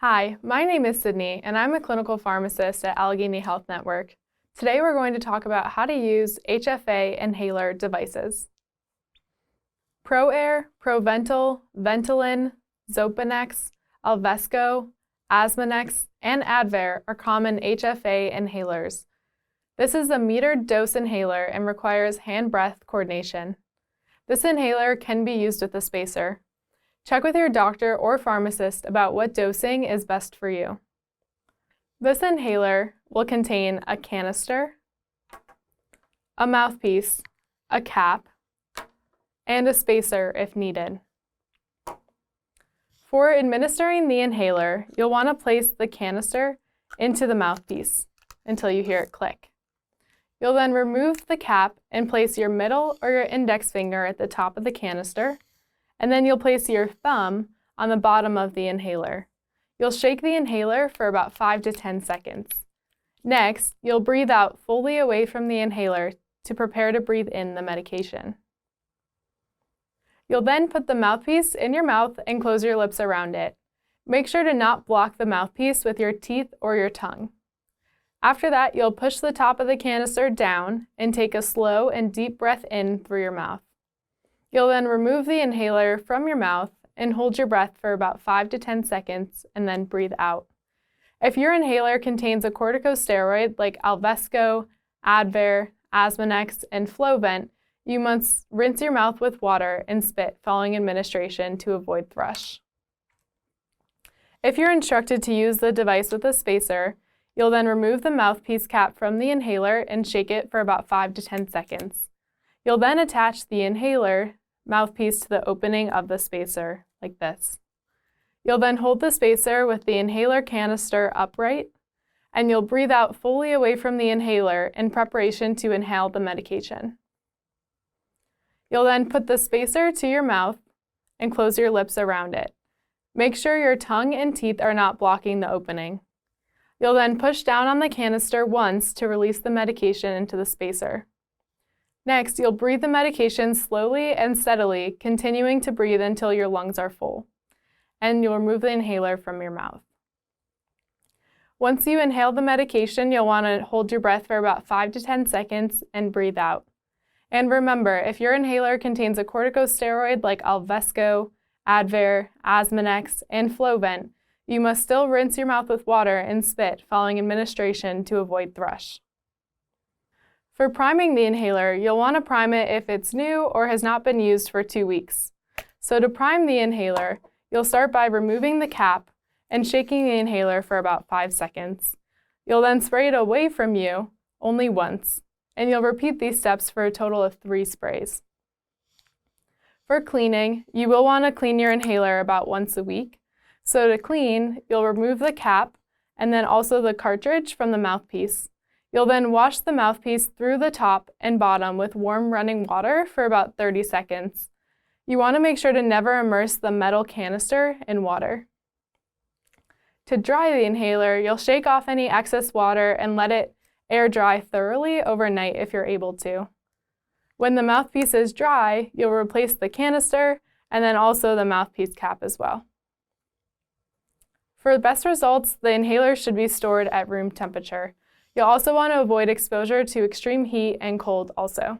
Hi, my name is Sydney, and I'm a clinical pharmacist at Allegheny Health Network. Today we're going to talk about how to use HFA inhaler devices. ProAir, Proventil, Ventolin, Xopenex, Alvesco, Asmanex, and Advair are common HFA inhalers. This is a metered dose inhaler and requires hand-breath coordination. This inhaler can be used with a spacer. Check with your doctor or pharmacist about what dosing is best for you. This inhaler will contain a canister, a mouthpiece, a cap, and a spacer if needed. For administering the inhaler, you'll want to place the canister into the mouthpiece until you hear it click. You'll then remove the cap and place your middle or your index finger at the top of the canister, and then you'll place your thumb on the bottom of the inhaler. You'll shake the inhaler for about 5 to 10 seconds. Next, you'll breathe out fully away from the inhaler to prepare to breathe in the medication. You'll then put the mouthpiece in your mouth and close your lips around it. Make sure to not block the mouthpiece with your teeth or your tongue. After that, you'll push the top of the canister down and take a slow and deep breath in through your mouth. You'll then remove the inhaler from your mouth and hold your breath for about 5 to 10 seconds and then breathe out. If your inhaler contains a corticosteroid like Alvesco, Advair, Asmanex, and Flovent, you must rinse your mouth with water and spit following administration to avoid thrush. If you're instructed to use the device with a spacer, you'll then remove the mouthpiece cap from the inhaler and shake it for about 5 to 10 seconds. You'll then attach the inhaler mouthpiece to the opening of the spacer, like this. You'll then hold the spacer with the inhaler canister upright, and you'll breathe out fully away from the inhaler in preparation to inhale the medication. You'll then put the spacer to your mouth and close your lips around it. Make sure your tongue and teeth are not blocking the opening. You'll then push down on the canister once to release the medication into the spacer. Next, you'll breathe the medication slowly and steadily, continuing to breathe until your lungs are full. And you'll remove the inhaler from your mouth. Once you inhale the medication, you'll want to hold your breath for about 5 to 10 seconds and breathe out. And remember, if your inhaler contains a corticosteroid like Alvesco, Advair, Asmanex, and Flovent, you must still rinse your mouth with water and spit following administration to avoid thrush. For priming the inhaler, you'll want to prime it if it's new or has not been used for 2 weeks. So to prime the inhaler, you'll start by removing the cap and shaking the inhaler for about 5 seconds. You'll then spray it away from you only once, and you'll repeat these steps for a total of 3 sprays. For cleaning, you will want to clean your inhaler about once a week. So to clean, you'll remove the cap and then also the cartridge from the mouthpiece. You'll then wash the mouthpiece through the top and bottom with warm running water for about 30 seconds. You want to make sure to never immerse the metal canister in water. To dry the inhaler, you'll shake off any excess water and let it air dry thoroughly overnight if you're able to. When the mouthpiece is dry, you'll replace the canister and then also the mouthpiece cap as well. For the best results, the inhaler should be stored at room temperature. You'll also want to avoid exposure to extreme heat and cold also.